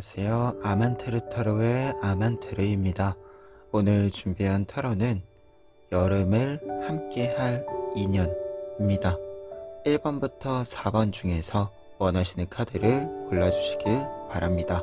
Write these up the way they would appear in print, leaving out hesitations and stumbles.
안녕하세요. 아만테르 타로의 아만테르입니다. 오늘 준비한 타로는 여름을 함께할 인연입니다. 1번부터 4번 중에서 원하시는 카드를 골라주시길 바랍니다.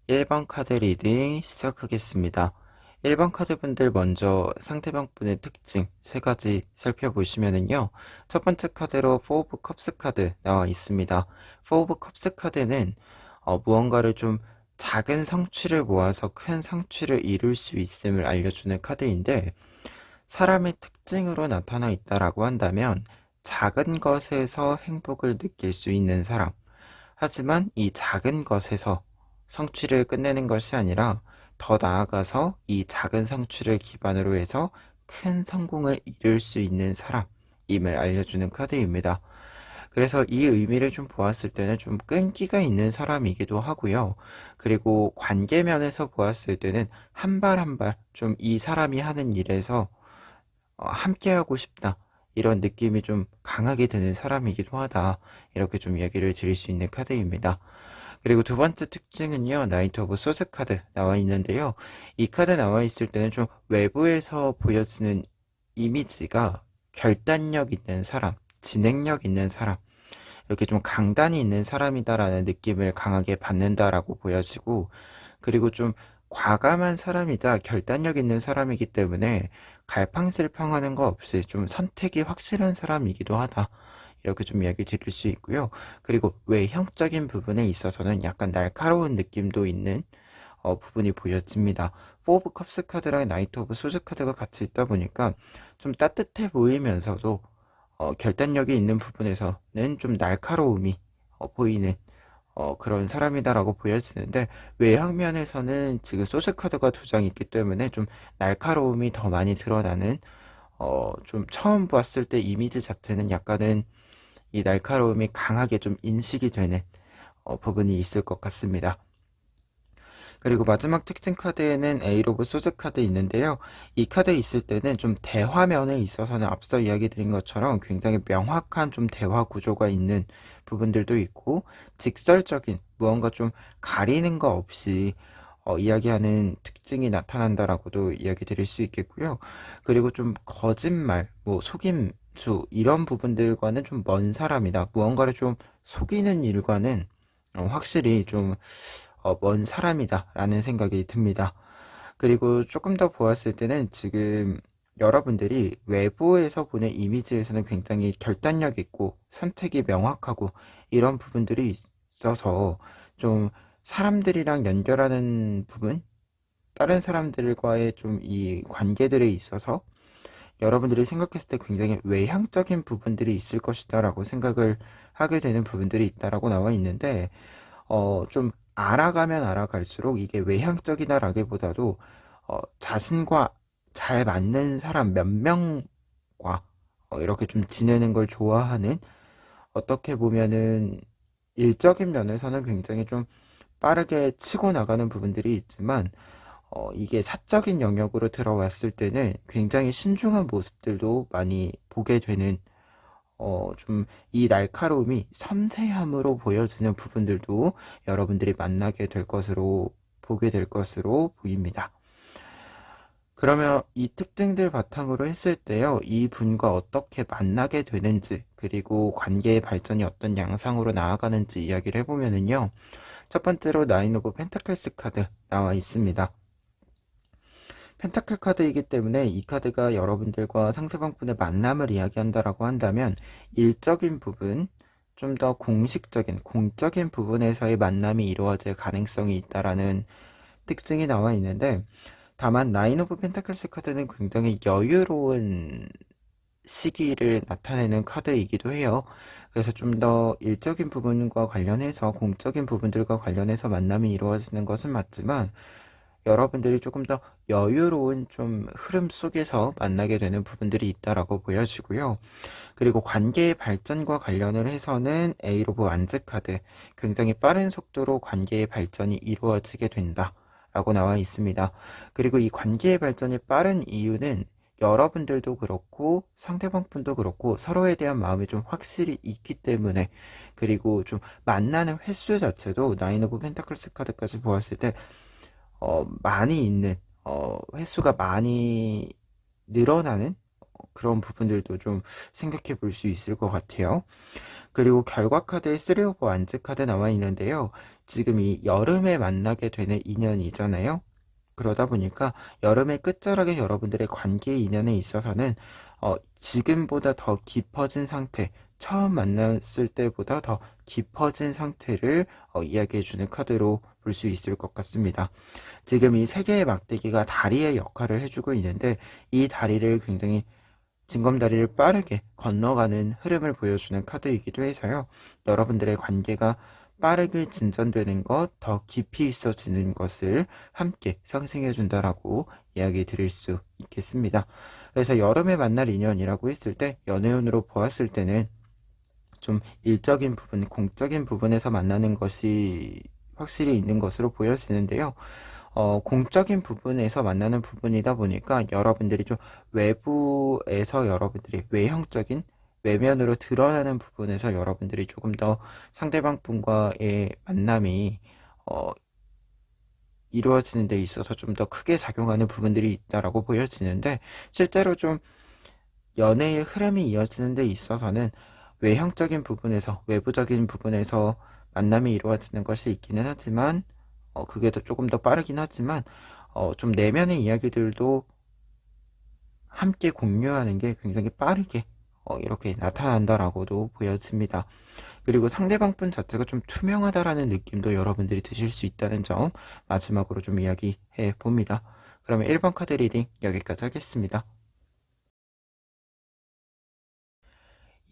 일 번 카드 리딩 시작하겠습니다. 1번 카드분들 먼저 상대방 분의 특징 3가지 살펴보시면은요. 첫 번째 카드로 4 오브 컵스 카드 나와 있습니다. 4 오브 컵스 카드는 무언가를 좀 작은 성취를 모아서 큰 성취를 이룰 수 있음을 알려주는 카드인데, 사람의 특징으로 나타나 있다라고 한다면 작은 것에서 행복을 느낄 수 있는 사람, 하지만 이 작은 것에서 성취를 끝내는 것이 아니라 더 나아가서 이 작은 성취를 기반으로 해서 큰 성공을 이룰 수 있는 사람임을 알려주는 카드입니다. 그래서 이 의미를 좀 보았을 때는 좀 끈기가 있는 사람이기도 하고요. 그리고 관계면에서 보았을 때는 한 발 한 발 좀 이 사람이 하는 일에서 함께하고 싶다, 이런 느낌이 좀 강하게 드는 사람이기도 하다, 이렇게 좀 이야기를 드릴 수 있는 카드입니다. 그리고 두 번째 특징은요, 나이트 오브 소스 카드 나와 있는데요. 이 카드 나와 있을 때는 좀 외부에서 보여지는 이미지가 결단력 있는 사람, 진행력 있는 사람, 이렇게 좀 강단이 있는 사람이다라는 느낌을 강하게 받는다라고 보여지고, 그리고 좀 과감한 사람이자 결단력 있는 사람이기 때문에 갈팡질팡하는 거 없이 좀 선택이 확실한 사람이기도 하다, 이렇게 좀 이야기 드릴 수 있고요. 그리고 외형적인 부분에 있어서는 약간 날카로운 느낌도 있는 부분이 보여집니다. 4 오브 컵스 카드랑 나이트 오브 소즈 카드가 같이 있다 보니까 좀 따뜻해 보이면서도 결단력이 있는 부분에서는 좀 날카로움이 보이는 그런 사람이다라고 보여지는데, 외형면에서는 지금 소스 카드가 2장 있기 때문에 좀 날카로움이 더 많이 드러나는, 좀 처음 봤을 때 이미지 자체는 약간은 이 날카로움이 강하게 좀 인식이 되는 부분이 있을 것 같습니다. 그리고 마지막 특징 카드에는 에이 오브 소즈 카드 있는데요. 이 카드 있을 때는 좀 대화면에 있어서는 앞서 이야기 드린 것처럼 굉장히 명확한 좀 대화 구조가 있는 부분들도 있고, 직설적인 무언가 좀 가리는 거 없이 이야기하는 특징이 나타난다라고도 이야기 드릴 수 있겠고요. 그리고 좀 거짓말, 뭐 속임수, 이런 부분들과는 좀 먼 사람이다. 무언가를 좀 속이는 일과는 확실히 좀 먼 사람이다라는 생각이 듭니다. 그리고 조금 더 보았을 때는 지금 여러분들이 외부에서 보는 이미지에서는 굉장히 결단력 있고 선택이 명확하고 이런 부분들이 있어서 좀 사람들이랑 연결하는 부분, 다른 사람들과의 좀 이 관계들에 있어서 여러분들이 생각했을 때 굉장히 외향적인 부분들이 있을 것이다 라고 생각을 하게 되는 부분들이 있다라고 나와 있는데, 좀 알아가면 알아갈수록 이게 외향적이다라기보다도 자신과 잘 맞는 사람 몇 명과 이렇게 좀 지내는 걸 좋아하는, 어떻게 보면은 일적인 면에서는 굉장히 좀 빠르게 치고 나가는 부분들이 있지만 이게 사적인 영역으로 들어왔을 때는 굉장히 신중한 모습들도 많이 보게 되는, 좀 이 날카로움이 섬세함으로 보여지는 부분들도 여러분들이 만나게 될 것으로 보게 될 것으로 보입니다. 그러면 이 특징들 바탕으로 했을 때요, 이 분과 어떻게 만나게 되는지, 그리고 관계의 발전이 어떤 양상으로 나아가는지 이야기를 해보면은요, 첫 번째로 나인 오브 펜타클스 카드 나와 있습니다. 펜타클 카드이기 때문에 이 카드가 여러분들과 상대방분의 만남을 이야기한다라고 한다면 일적인 부분, 좀 더 공식적인, 공적인 부분에서의 만남이 이루어질 가능성이 있다라는 특징이 나와 있는데, 다만 나인 오브 펜타클스 카드는 굉장히 여유로운 시기를 나타내는 카드이기도 해요. 그래서 좀 더 일적인 부분과 관련해서, 공적인 부분들과 관련해서 만남이 이루어지는 것은 맞지만 여러분들이 조금 더 여유로운 좀 흐름 속에서 만나게 되는 부분들이 있다라고 보여지고요. 그리고 관계의 발전과 관련을 해서는 에이 오브 완즈 카드, 굉장히 빠른 속도로 관계의 발전이 이루어지게 된다 라고 나와 있습니다. 그리고 이 관계의 발전이 빠른 이유는 여러분들도 그렇고 상대방 분도 그렇고 서로에 대한 마음이 좀 확실히 있기 때문에, 그리고 좀 만나는 횟수 자체도 나인 오브 펜타클스 카드까지 보았을 때 많이 있는, 횟수가 많이 늘어나는 그런 부분들도 좀 생각해 볼 수 있을 것 같아요. 그리고 결과 카드에 3 오브 완즈 카드 나와 있는데요. 지금 이 여름에 만나게 되는 인연이잖아요. 그러다 보니까 여름의 끝자락에 여러분들의 관계 인연에 있어서는 지금보다 더 깊어진 상태, 처음 만났을 때보다 더 깊어진 상태를 이야기해주는 카드로 볼 수 있을 것 같습니다. 지금 이 세 개의 막대기가 다리의 역할을 해주고 있는데, 이 다리를 굉장히 징검다리를 빠르게 건너가는 흐름을 보여주는 카드이기도 해서요. 여러분들의 관계가 빠르게 진전되는 것, 더 깊이 있어지는 것을 함께 상징해 준다라고 이야기 드릴 수 있겠습니다. 그래서 여름에 만날 인연이라고 했을 때, 연애운으로 보았을 때는 좀 일적인 부분, 공적인 부분에서 만나는 것이 확실히 있는 것으로 보여지는데요. 공적인 부분에서 만나는 부분이다 보니까 여러분들이 좀 외부에서 여러분들이 외형적인, 외면으로 드러나는 부분에서 여러분들이 조금 더 상대방 분과의 만남이 어, 이루어지는 데 있어서 좀 더 크게 작용하는 부분들이 있다라고 보여지는데, 실제로 좀 연애의 흐름이 이어지는 데 있어서는 외형적인 부분에서, 외부적인 부분에서 만남이 이루어지는 것이 있기는 하지만 그게 더 조금 더 빠르긴 하지만 좀 내면의 이야기들도 함께 공유하는 게 굉장히 빠르게 이렇게 나타난다라고도 보여집니다. 그리고 상대방 분 자체가 좀 투명하다라는 느낌도 여러분들이 드실 수 있다는 점 마지막으로 좀 이야기해 봅니다. 그러면 1번 카드 리딩 여기까지 하겠습니다.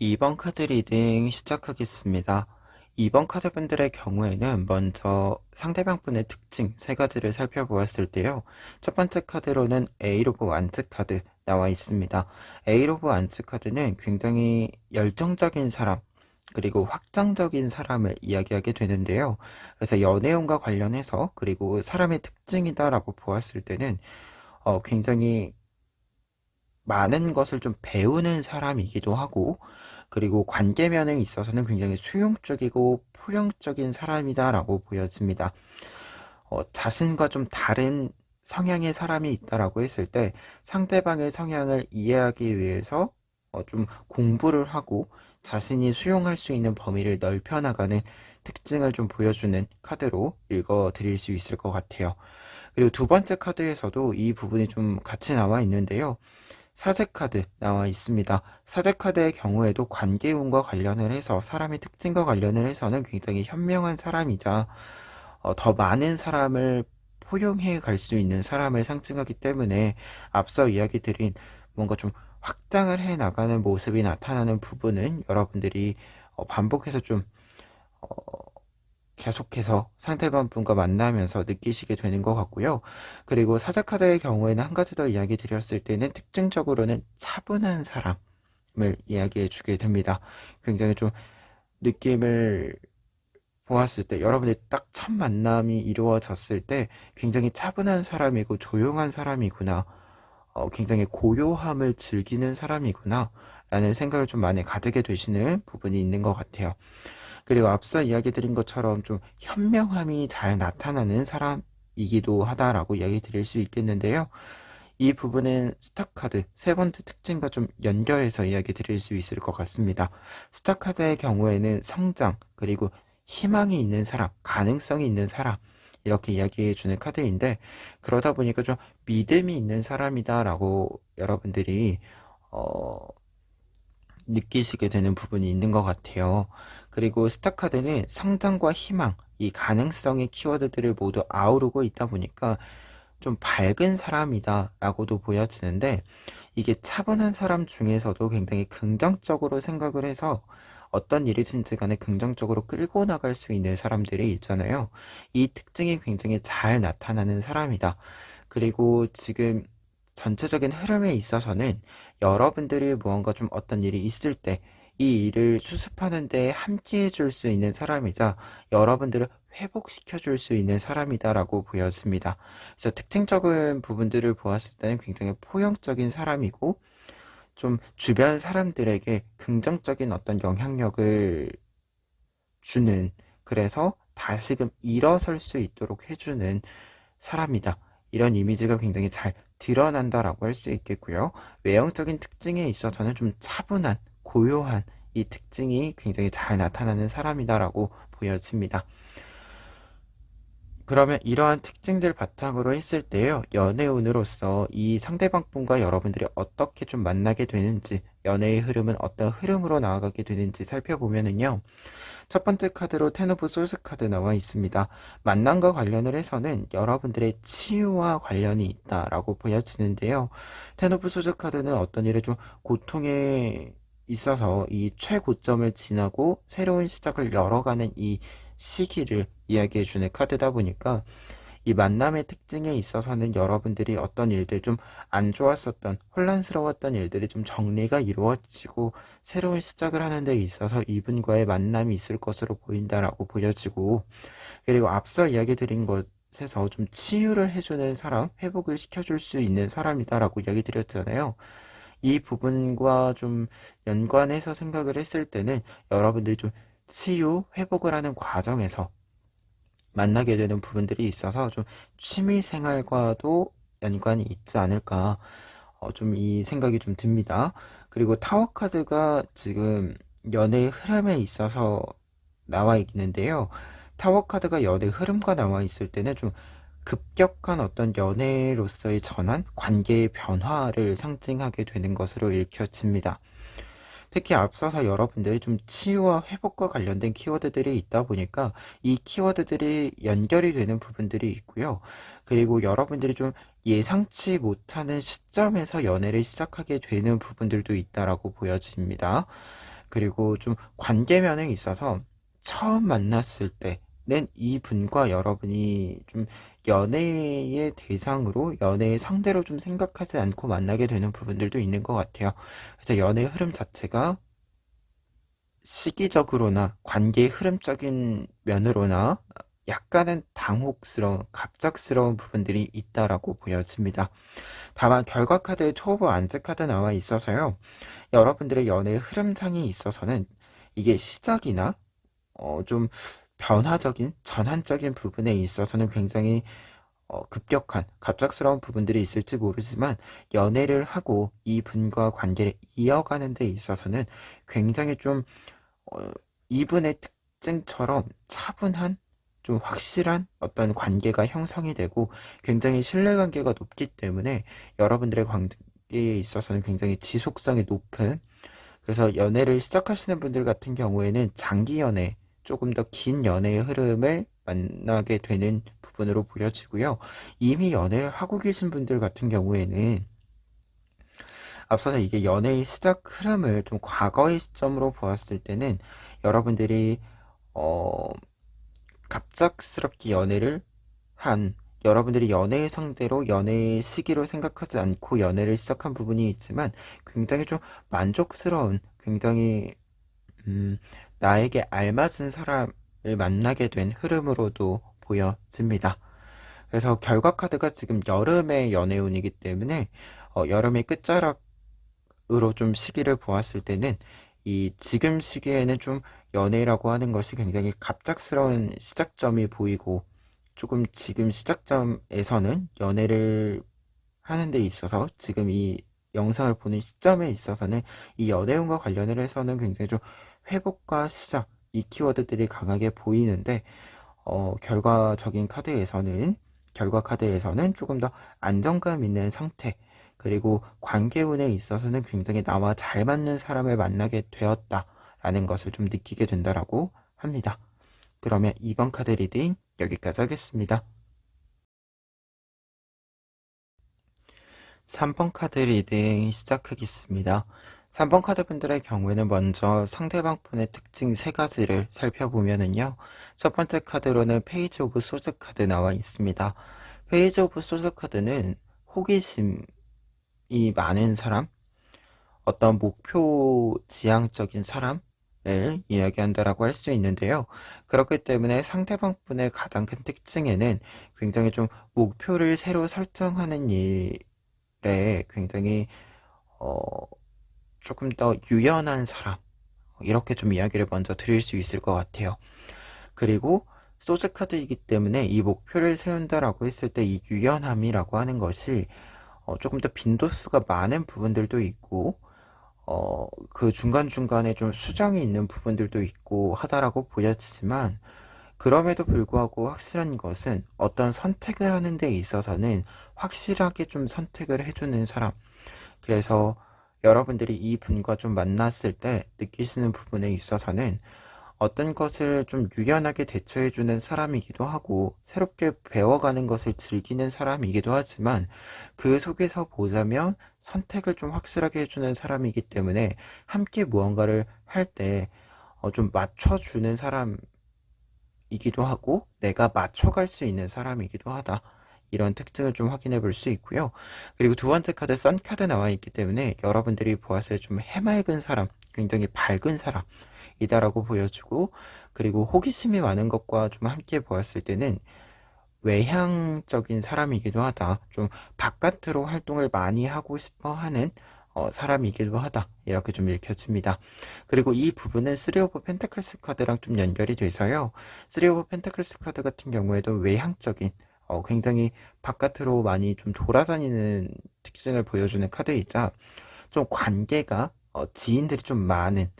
2번 카드 리딩 시작하겠습니다. 2번 카드분들의 경우에는 먼저 상대방 분의 특징 세 가지를 살펴보았을 때요. 첫 번째 카드로는 에이 오브 완즈 카드 나와 있습니다. 에이 오브 완즈 카드는 굉장히 열정적인 사람, 그리고 확장적인 사람을 이야기하게 되는데요. 그래서 연애운과 관련해서, 그리고 사람의 특징이다라고 보았을 때는 굉장히 많은 것을 좀 배우는 사람이기도 하고, 그리고 관계면에 있어서는 굉장히 수용적이고 포용적인 사람이다라고 보여집니다. 자신과 좀 다른 성향의 사람이 있다라고 했을 때 상대방의 성향을 이해하기 위해서 좀 공부를 하고 자신이 수용할 수 있는 범위를 넓혀나가는 특징을 좀 보여주는 카드로 읽어 드릴 수 있을 것 같아요. 그리고 두 번째 카드에서도 이 부분이 좀 같이 나와 있는데요. 사제 카드 나와 있습니다. 사제 카드의 경우에도 관계운과 관련을 해서, 사람의 특징과 관련을 해서는 굉장히 현명한 사람이자 더 많은 사람을 포용해 갈 수 있는 사람을 상징하기 때문에, 앞서 이야기 드린 뭔가 좀 확장을 해 나가는 모습이 나타나는 부분은 여러분들이 반복해서 좀 계속해서 상대방 분과 만나면서 느끼시게 되는 것 같고요. 그리고 사자카드의 경우에는 한 가지 더 이야기 드렸을 때는 특징적으로는 차분한 사람을 이야기해 주게 됩니다. 굉장히 좀 느낌을 보았을 때 여러분이 딱 첫 만남이 이루어졌을 때 굉장히 차분한 사람이고 조용한 사람이구나. 굉장히 고요함을 즐기는 사람이구나. 라는 생각을 좀 많이 가지게 되시는 부분이 있는 것 같아요. 그리고 앞서 이야기 드린 것처럼 좀 현명함이 잘 나타나는 사람이기도 하다라고 이야기 드릴 수 있겠는데요. 이 부분은 스타카드 세 번째 특징과 좀 연결해서 이야기 드릴 수 있을 것 같습니다. 스타카드의 경우에는 성장, 그리고 희망이 있는 사람, 가능성이 있는 사람, 이렇게 이야기해 주는 카드인데, 그러다 보니까 좀 믿음이 있는 사람이다라고 여러분들이, 어, 느끼시게 되는 부분이 있는 것 같아요. 그리고 스타카드는 성장과 희망, 이 가능성의 키워드들을 모두 아우르고 있다 보니까 좀 밝은 사람이다라고도 보여지는데, 이게 차분한 사람 중에서도 굉장히 긍정적으로 생각을 해서 어떤 일이든지 간에 긍정적으로 끌고 나갈 수 있는 사람들이 있잖아요. 이 특징이 굉장히 잘 나타나는 사람이다. 그리고 지금 전체적인 흐름에 있어서는 여러분들이 무언가 좀 어떤 일이 있을 때 이 일을 수습하는 데 함께 해줄 수 있는 사람이자 여러분들을 회복시켜 줄 수 있는 사람이다라고 보였습니다. 그래서 특징적인 부분들을 보았을 때는 굉장히 포용적인 사람이고 좀 주변 사람들에게 긍정적인 어떤 영향력을 주는, 그래서 다시금 일어설 수 있도록 해주는 사람이다. 이런 이미지가 굉장히 잘 드러난다라고 할 수 있겠고요. 외형적인 특징에 있어서는 좀 차분한, 고요한 이 특징이 굉장히 잘 나타나는 사람이다라고 보여집니다. 그러면 이러한 특징들 바탕으로 했을 때요, 연애운으로서 이 상대방 분과 여러분들이 어떻게 좀 만나게 되는지, 연애의 흐름은 어떤 흐름으로 나아가게 되는지 살펴보면은요, 첫 번째 카드로 텐 오브 솔스 카드 나와 있습니다. 만남과 관련을 해서는 여러분들의 치유와 관련이 있다라고 보여지는데요. 텐 오브 솔스 카드는 어떤 일에 좀 고통에 있어서 이 최고점을 지나고 새로운 시작을 열어가는 이 시기를 이야기해주는 카드다 보니까 이 만남의 특징에 있어서는 여러분들이 어떤 일들 좀 안 좋았었던 혼란스러웠던 일들이 좀 정리가 이루어지고 새로운 시작을 하는 데 있어서 이분과의 만남이 있을 것으로 보인다라고 보여지고, 그리고 앞서 이야기 드린 것에서 좀 치유를 해주는 사람, 회복을 시켜줄 수 있는 사람이다라고 이야기 드렸잖아요. 이 부분과 좀 연관해서 생각을 했을 때는 여러분들이 좀 치유, 회복을 하는 과정에서 만나게 되는 부분들이 있어서 좀 취미 생활과도 연관이 있지 않을까, 좀 이 생각이 좀 듭니다. 그리고 타워 카드가 지금 연애의 흐름에 있어서 나와 있는데요. 타워 카드가 연애 흐름과 나와 있을 때는 좀 급격한 어떤 연애로서의 전환, 관계의 변화를 상징하게 되는 것으로 읽혀집니다. 특히 앞서서 여러분들이 좀 치유와 회복과 관련된 키워드들이 있다 보니까 이 키워드들이 연결이 되는 부분들이 있고요. 그리고 여러분들이 좀 예상치 못하는 시점에서 연애를 시작하게 되는 부분들도 있다라고 보여집니다. 그리고 좀 관계면에 있어서 처음 만났을 때는 이분과 여러분이 좀 연애의 대상으로, 연애의 상대로 좀 생각하지 않고 만나게 되는 부분들도 있는 것 같아요. 그래서 연애의 흐름 자체가 시기적으로나 관계의 흐름적인 면으로나 약간은 당혹스러운, 갑작스러운 부분들이 있다라고 보여집니다. 다만 결과 카드에 투 오브 안즈 카드 나와 있어서요, 여러분들의 연애의 흐름상에 있어서는 이게 시작이나 좀 변화적인, 전환적인 부분에 있어서는 굉장히 급격한, 갑작스러운 부분들이 있을지 모르지만 연애를 하고 이분과 관계를 이어가는 데 있어서는 굉장히 좀 어, 이분의 특징처럼 차분한, 좀 확실한 어떤 관계가 형성이 되고 굉장히 신뢰관계가 높기 때문에 여러분들의 관계에 있어서는 굉장히 지속성이 높은, 그래서 연애를 시작하시는 분들 같은 경우에는 장기 연애, 조금 더 긴 연애의 흐름을 만나게 되는 부분으로 보여지고요. 이미 연애를 하고 계신 분들 같은 경우에는 앞서서 이게 연애의 시작 흐름을 좀 과거의 시점으로 보았을 때는 여러분들이 어, 갑작스럽게 연애를 한, 여러분들이 연애 상대로 연애 시기로 생각하지 않고 연애를 시작한 부분이 있지만 굉장히 좀 만족스러운, 굉장히 나에게 알맞은 사람을 만나게 된 흐름으로도 보여집니다. 그래서 결과 카드가 지금 여름의 연애운이기 때문에 여름의 끝자락으로 좀 시기를 보았을 때는 이 지금 시기에는 좀 연애라고 하는 것이 굉장히 갑작스러운 시작점이 보이고, 조금 지금 시작점에서는 연애를 하는 데 있어서, 지금 이 영상을 보는 시점에 있어서는 이 연애운과 관련을 해서는 굉장히 좀 회복과 시작, 이 키워드들이 강하게 보이는데, 결과적인 카드에서는, 결과 카드에서는 조금 더 안정감 있는 상태, 그리고 관계운에 있어서는 굉장히 나와 잘 맞는 사람을 만나게 되었다라는 것을 좀 느끼게 된다라고 합니다. 그러면 2번 카드 리딩 여기까지 하겠습니다. 3번 카드 리딩 시작하겠습니다. 3번 카드 분들의 경우에는 먼저 상대방 분의 특징 3가지를 살펴보면은요. 첫 번째 카드로는 페이지 오브 소즈 카드 나와 있습니다. 페이지 오브 소즈 카드는 호기심이 많은 사람, 어떤 목표 지향적인 사람을 이야기한다라고 할 수 있는데요. 그렇기 때문에 상대방 분의 가장 큰 특징에는 굉장히 좀 목표를 새로 설정하는 일에 굉장히 어, 조금 더 유연한 사람, 이렇게 좀 이야기를 먼저 드릴 수 있을 것 같아요. 그리고 소즈 카드이기 때문에 이 목표를 세운다라고 했을 때 이 유연함이라고 하는 것이 조금 더 빈도수가 많은 부분들도 있고, 그 중간중간에 좀 수정이 있는 부분들도 있고 하다라고 보여지지만, 그럼에도 불구하고 확실한 것은 어떤 선택을 하는 데 있어서는 확실하게 좀 선택을 해주는 사람. 그래서 여러분들이 이 분과 좀 만났을 때 느끼시는 부분에 있어서는 어떤 것을 좀 유연하게 대처해주는 사람이기도 하고, 새롭게 배워가는 것을 즐기는 사람이기도 하지만, 그 속에서 보자면 선택을 좀 확실하게 해주는 사람이기 때문에 함께 무언가를 할 때 좀 맞춰주는 사람이기도 하고, 내가 맞춰갈 수 있는 사람이기도 하다. 이런 특징을 좀 확인해 볼 수 있고요. 그리고 두 번째 카드 선 카드 나와 있기 때문에 여러분들이 보았을 때 좀 해맑은 사람, 굉장히 밝은 사람 이다라고 보여주고, 그리고 호기심이 많은 것과 좀 함께 보았을 때는 외향적인 사람이기도 하다. 좀 바깥으로 활동을 많이 하고 싶어 하는 사람이기도 하다. 이렇게 좀 읽혀집니다. 그리고 이 부분은 3 오브 펜타클스 카드랑 좀 연결이 돼서요. 3 오브 펜타클스 카드 같은 경우에도 외향적인, 굉장히 바깥으로 많이 좀 돌아다니는 특징을 보여주는 카드이자, 좀 관계가 지인들이 좀 많은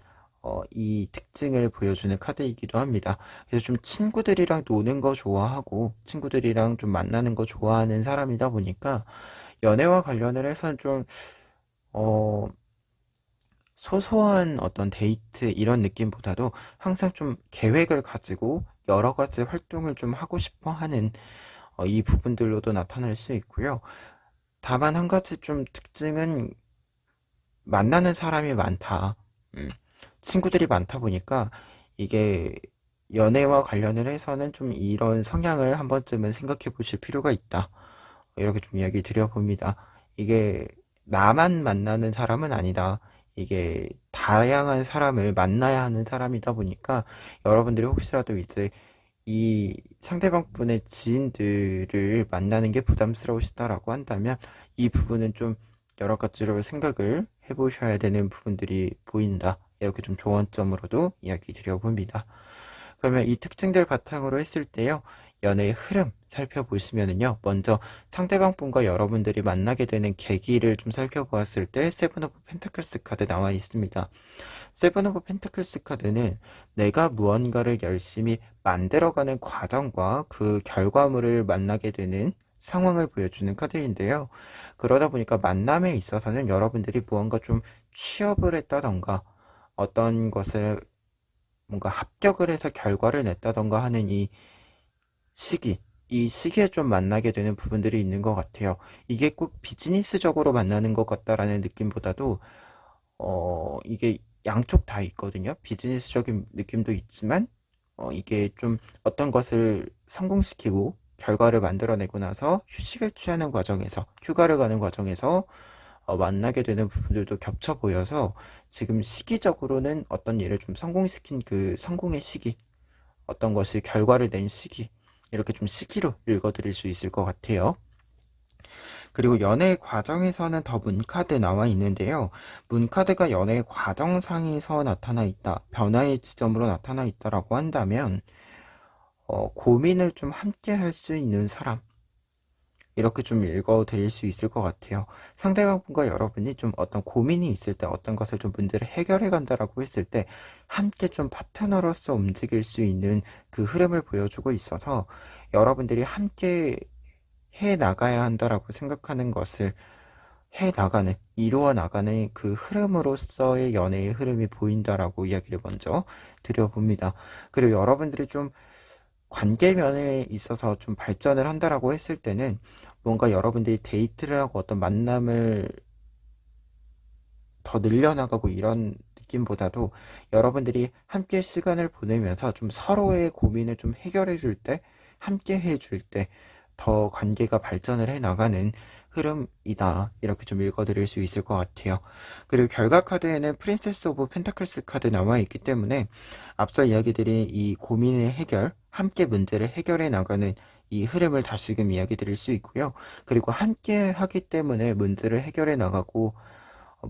이 특징을 보여주는 카드이기도 합니다. 그래서 좀 친구들이랑 노는 거 좋아하고 친구들이랑 좀 만나는 거 좋아하는 사람이다 보니까 연애와 관련을 해서는 좀 어, 소소한 어떤 데이트 이런 느낌보다도 항상 좀 계획을 가지고 여러 가지 활동을 좀 하고 싶어 하는 이 부분들로도 나타날 수 있고요. 다만 한 가지 좀 특징은 만나는 사람이 많다. 친구들이 많다 보니까 이게 연애와 관련을 해서는 좀 이런 성향을 한 번쯤은 생각해 보실 필요가 있다. 이렇게 좀 이야기 드려봅니다. 이게 나만 만나는 사람은 아니다. 이게 다양한 사람을 만나야 하는 사람이다 보니까 여러분들이 혹시라도 이제 이 상대방 분의 지인들을 만나는 게 부담스러우시다라고 한다면 이 부분은 좀 여러 가지로 생각을 해보셔야 되는 부분들이 보인다. 이렇게 좀 조언점으로도 이야기 드려봅니다. 그러면 이 특징들 바탕으로 했을 때요, 연애의 흐름 살펴보시면은요, 먼저 상대방 분과 여러분들이 만나게 되는 계기를 좀 살펴보았을 때 세븐 오브 펜타클스 카드 나와 있습니다. 세븐 오브 펜타클스 카드는 내가 무언가를 열심히 만들어가는 과정과 그 결과물을 만나게 되는 상황을 보여주는 카드인데요. 그러다 보니까 만남에 있어서는 여러분들이 무언가 좀 취업을 했다던가 어떤 것을 뭔가 합격을 해서 결과를 냈다던가 하는 시기, 이 시기에 좀 만나게 되는 부분들이 있는 것 같아요. 이게 꼭 비즈니스적으로 만나는 것 같다라는 느낌보다도 이게 양쪽 다 있거든요. 비즈니스적인 느낌도 있지만 이게 좀 어떤 것을 성공시키고 결과를 만들어내고 나서 휴식을 취하는 과정에서, 휴가를 가는 과정에서 만나게 되는 부분들도 겹쳐 보여서 지금 시기적으로는 어떤 일을 좀 성공시킨 그 성공의 시기, 어떤 것이 결과를 낸 시기, 이렇게 좀 시기로 읽어드릴 수 있을 것 같아요. 그리고 연애 과정에서는 더 문카드 나와 있는데요. 문카드가 연애 과정상에서 나타나 있다, 변화의 지점으로 나타나 있다라고 한다면 고민을 좀 함께 할 수 있는 사람, 이렇게 좀 읽어 드릴 수 있을 것 같아요. 상대방분과 여러분이 좀 어떤 고민이 있을 때, 어떤 것을 좀 문제를 해결해 간다라고 했을 때 함께 좀 파트너로서 움직일 수 있는 그 흐름을 보여주고 있어서 여러분들이 함께 해 나가야 한다라고 생각하는 것을 해 나가는, 이루어 나가는 그 흐름으로서의 연애의 흐름이 보인다라고 이야기를 먼저 드려봅니다. 그리고 여러분들이 좀 관계 면에 있어서 좀 발전을 한다라고 했을 때는 뭔가 여러분들이 데이트를 하고 어떤 만남을 더 늘려나가고 이런 느낌보다도 여러분들이 함께 시간을 보내면서 좀 서로의 고민을 좀 해결해 줄 때, 함께 해줄 때 더 관계가 발전을 해 나가는 흐름이다, 이렇게 좀 읽어드릴 수 있을 것 같아요. 그리고 결과 카드에는 프린세스 오브 펜타클스 카드 나와 있기 때문에 앞서 이야기드린 이 고민의 해결, 함께 문제를 해결해 나가는 이 흐름을 다시금 이야기 드릴 수 있고요. 그리고 함께 하기 때문에 문제를 해결해 나가고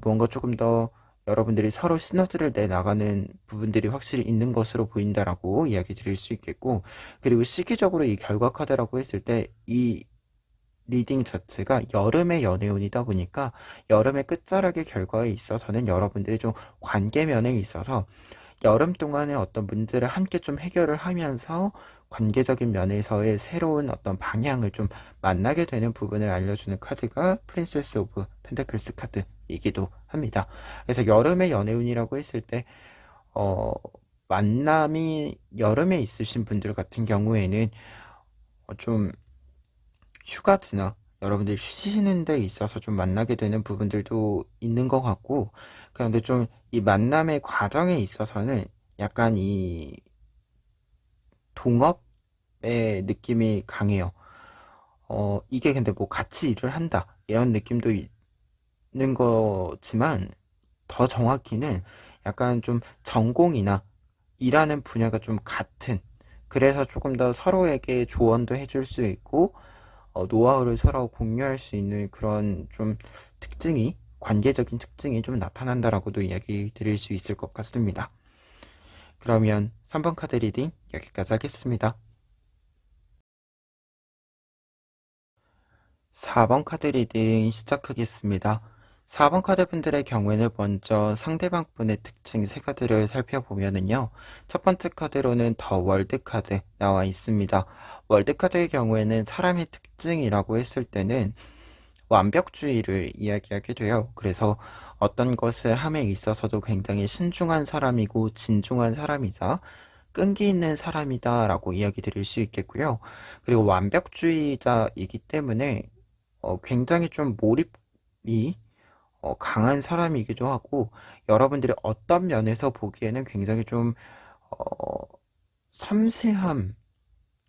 뭔가 조금 더 여러분들이 서로 시너지를 내 나가는 부분들이 확실히 있는 것으로 보인다라고 이야기 드릴 수 있겠고, 그리고 시기적으로 이 결과 카드라고 했을 때 이 리딩 자체가 여름의 연애운이다 보니까 여름의 끝자락의 결과에 있어서는 여러분들이 좀 관계면에 있어서 여름 동안에 어떤 문제를 함께 좀 해결을 하면서 관계적인 면에서의 새로운 어떤 방향을 좀 만나게 되는 부분을 알려주는 카드가 프린세스 오브 펜타클스 카드이기도 합니다. 그래서 여름의 연애운이라고 했을 때 어, 만남이 여름에 있으신 분들 같은 경우에는 좀 휴가지나 여러분들이 쉬시는 데 있어서 좀 만나게 되는 부분들도 있는 것 같고, 그런데 좀 이 만남의 과정에 있어서는 약간 이 동업의 느낌이 강해요. 이게 근데 뭐 같이 일을 한다, 이런 느낌도 있는 거지만 더 정확히는 약간 좀 전공이나 일하는 분야가 좀 같은, 그래서 조금 더 서로에게 조언도 해줄 수 있고 노하우를 서로 공유할 수 있는 그런 좀 특징이, 관계적인 특징이 좀 나타난다라고도 이야기 드릴 수 있을 것 같습니다. 그러면 3번 카드 리딩 여기까지 하겠습니다. 4번 카드 리딩 시작하겠습니다. 4번 카드 분들의 경우에는 먼저 상대방 분의 특징 세 가지를 살펴보면은요. 첫 번째 카드로는 더 월드 카드 나와 있습니다. 월드 카드의 경우에는 사람의 특징이라고 했을 때는 완벽주의를 이야기하게 돼요. 그래서 어떤 것을 함에 있어서도 굉장히 신중한 사람이고 진중한 사람이자 끈기 있는 사람이다 라고 이야기 드릴 수 있겠고요. 그리고 완벽주의자이기 때문에 굉장히 좀 몰입이 강한 사람이기도 하고, 여러분들이 어떤 면에서 보기에는 굉장히 좀 어, 섬세함,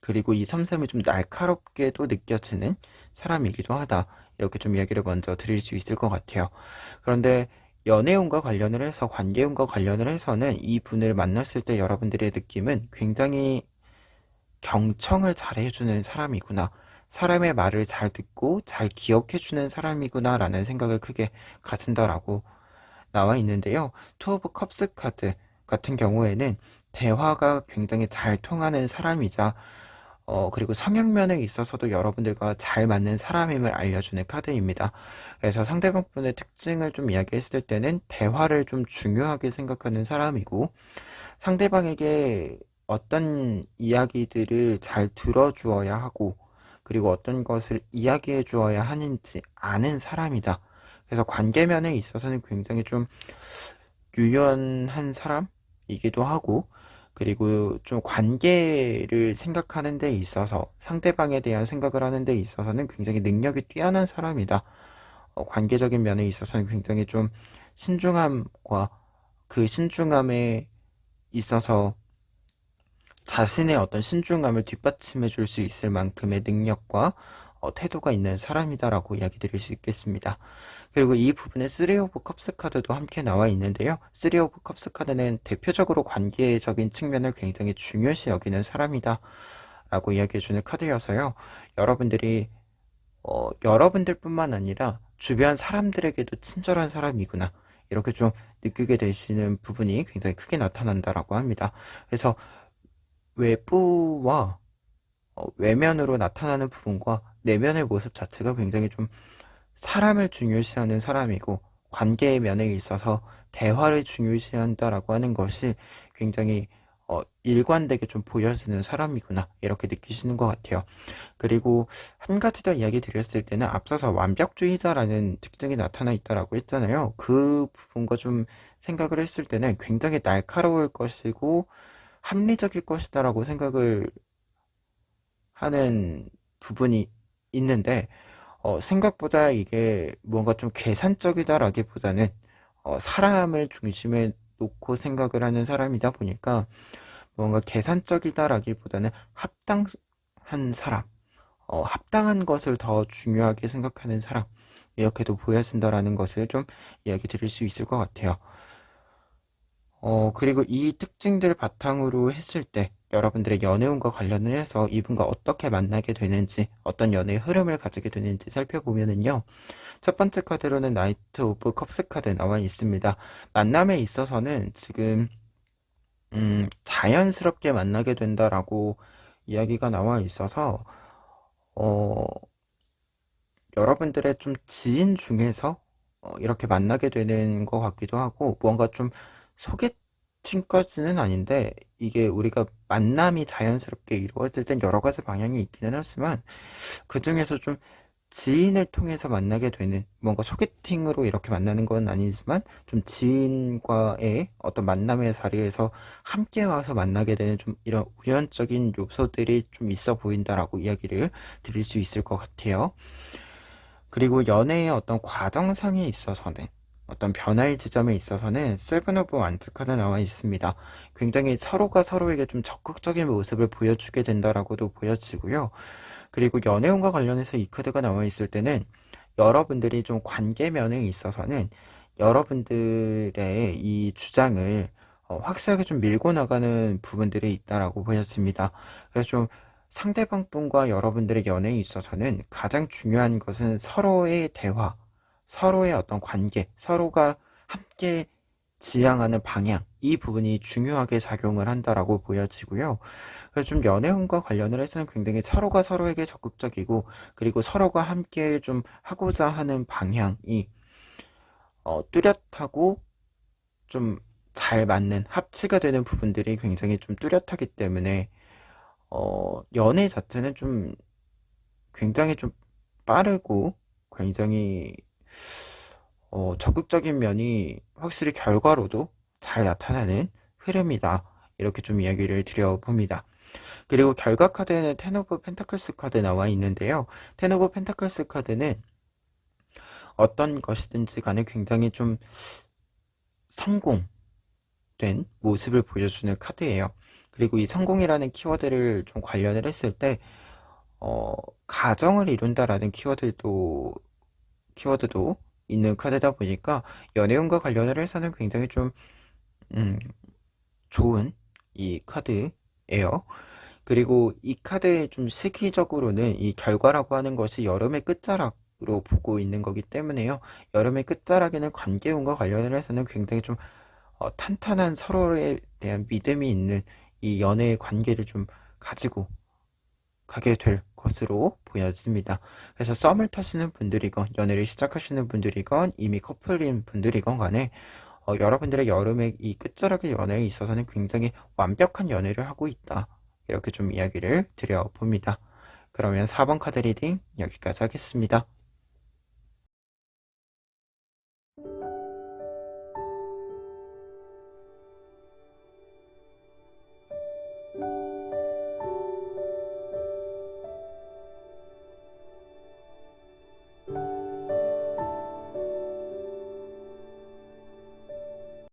그리고 이 섬세함이 좀 날카롭게도 느껴지는 사람이기도 하다, 이렇게 좀 이야기를 먼저 드릴 수 있을 것 같아요. 그런데 연애운과 관련을 해서, 관계운과 관련을 해서는 이 분을 만났을 때 여러분들의 느낌은 굉장히 경청을 잘 해주는 사람이구나, 사람의 말을 잘 듣고 잘 기억해주는 사람이구나 라는 생각을 크게 가진다라고 나와 있는데요. 투 오브 컵스 카드 같은 경우에는 대화가 굉장히 잘 통하는 사람이자 그리고 성향면에 있어서도 여러분들과 잘 맞는 사람임을 알려주는 카드입니다. 그래서 상대방분의 특징을 좀 이야기했을 때는 대화를 좀 중요하게 생각하는 사람이고, 상대방에게 어떤 이야기들을 잘 들어주어야 하고, 그리고 어떤 것을 이야기해 주어야 하는지 아는 사람이다. 그래서 관계면에 있어서는 굉장히 좀 유연한 사람이기도 하고, 그리고 좀 관계를 생각하는 데 있어서, 상대방에 대한 생각을 하는 데 있어서는 굉장히 능력이 뛰어난 사람이다. 관계적인 면에 있어서는 굉장히 좀 신중함과 그 신중함에 있어서 자신의 어떤 신중함을 뒷받침해 줄 수 있을 만큼의 능력과 태도가 있는 사람이다라고 이야기 드릴 수 있겠습니다. 그리고 이 부분에 3 오브 컵스 카드도 함께 나와 있는데요. 3 오브 컵스 카드는 대표적으로 관계적인 측면을 굉장히 중요시 여기는 사람이다 라고 이야기해주는 카드여서요. 여러분들이 여러분들뿐만 아니라 주변 사람들에게도 친절한 사람이구나, 이렇게 좀 느끼게 되시는 부분이 굉장히 크게 나타난다라고 합니다. 그래서 외부와 외면으로 나타나는 부분과 내면의 모습 자체가 굉장히 좀 사람을 중요시하는 사람이고, 관계의 면에 있어서 대화를 중요시한다라고 하는 것이 굉장히 일관되게 좀 보여지는 사람이구나, 이렇게 느끼시는 것 같아요. 그리고 한 가지 더 이야기 드렸을 때는 앞서서 완벽주의자라는 특징이 나타나 있다라고 했잖아요. 그 부분과 좀 생각을 했을 때는 굉장히 날카로울 것이고 합리적일 것이다라고 생각을 하는 부분이 있는데, 생각보다 이게 뭔가 좀 계산적이다라기보다는 사람을 중심에 놓고 생각을 하는 사람이다 보니까 뭔가 계산적이다라기보다는 합당한 사람, 합당한 것을 더 중요하게 생각하는 사람, 이렇게도 보여진다라는 것을 좀 이야기 드릴 수 있을 것 같아요. 그리고 이 특징들 바탕으로 했을 때 여러분들의 연애운과 관련을 해서 이분과 어떻게 만나게 되는지, 어떤 연애의 흐름을 가지게 되는지 살펴보면은요. 첫 번째 카드로는 나이트 오브 컵스 카드 나와 있습니다. 만남에 있어서는 지금 자연스럽게 만나게 된다라고 이야기가 나와 있어서 어, 여러분들의 좀 지인 중에서 이렇게 만나게 되는 것 같기도 하고, 뭔가 좀 소개팅까지는 아닌데, 이게 우리가 만남이 자연스럽게 이루어질 땐 여러 가지 방향이 있기는 하지만 그 중에서 좀 지인을 통해서 만나게 되는, 뭔가 소개팅으로 이렇게 만나는 건 아니지만 좀 지인과의 어떤 만남의 자리에서 함께 와서 만나게 되는 좀 이런 우연적인 요소들이 좀 있어 보인다라고 이야기를 드릴 수 있을 것 같아요. 그리고 연애의 어떤 과정상에 있어서는, 어떤 변화의 지점에 있어서는 세븐 오브 완즈 카드 나와 있습니다. 굉장히 서로가 서로에게 좀 적극적인 모습을 보여주게 된다라고도 보여지고요. 그리고 연애운과 관련해서 이 카드가 나와 있을 때는 여러분들이 좀 관계면에 있어서는 여러분들의 이 주장을 확실하게 좀 밀고 나가는 부분들이 있다라고 보여집니다. 그래서 좀 상대방 분과 여러분들의 연애에 있어서는 가장 중요한 것은 서로의 대화, 서로의 어떤 관계, 서로가 함께 지향하는 방향, 이 부분이 중요하게 작용을 한다라고 보여지고요. 그래서 좀 연애운과 관련을 해서는 굉장히 서로가 서로에게 적극적이고, 그리고 서로가 함께 좀 하고자 하는 방향이 뚜렷하고 좀 잘 맞는, 합치가 되는 부분들이 굉장히 좀 뚜렷하기 때문에 연애 자체는 좀 굉장히 좀 빠르고 굉장히 적극적인 면이 확실히 결과로도 잘 나타나는 흐름이다, 이렇게 좀 이야기를 드려봅니다. 그리고 결과 카드에는 텐 오브 펜타클스 카드 나와 있는데요. 텐 오브 펜타클스 카드는 어떤 것이든지 간에 굉장히 좀 성공된 모습을 보여주는 카드예요. 그리고 이 성공이라는 키워드를 좀 관련을 했을 때 가정을 이룬다라는 키워드도 있는 카드다 보니까 연애운과 관련을 해서는 굉장히 좀 좋은 이 카드예요. 그리고 이 카드의 좀 시기적으로는 이 결과라고 하는 것이 여름의 끝자락으로 보고 있는 거기 때문에요. 여름의 끝자락에는 관계운과 관련을 해서는 굉장히 좀 탄탄한 서로에 대한 믿음이 있는 이 연애의 관계를 좀 가지고 가게 될 것으로 보여집니다. 그래서 썸을 타시는 분들이건 연애를 시작하시는 분들이건 이미 커플인 분들이건 간에 여러분들의 여름의 이 끝자락의 연애에 있어서는 굉장히 완벽한 연애를 하고 있다, 이렇게 좀 이야기를 드려봅니다. 그러면 4번 카드 리딩 여기까지 하겠습니다.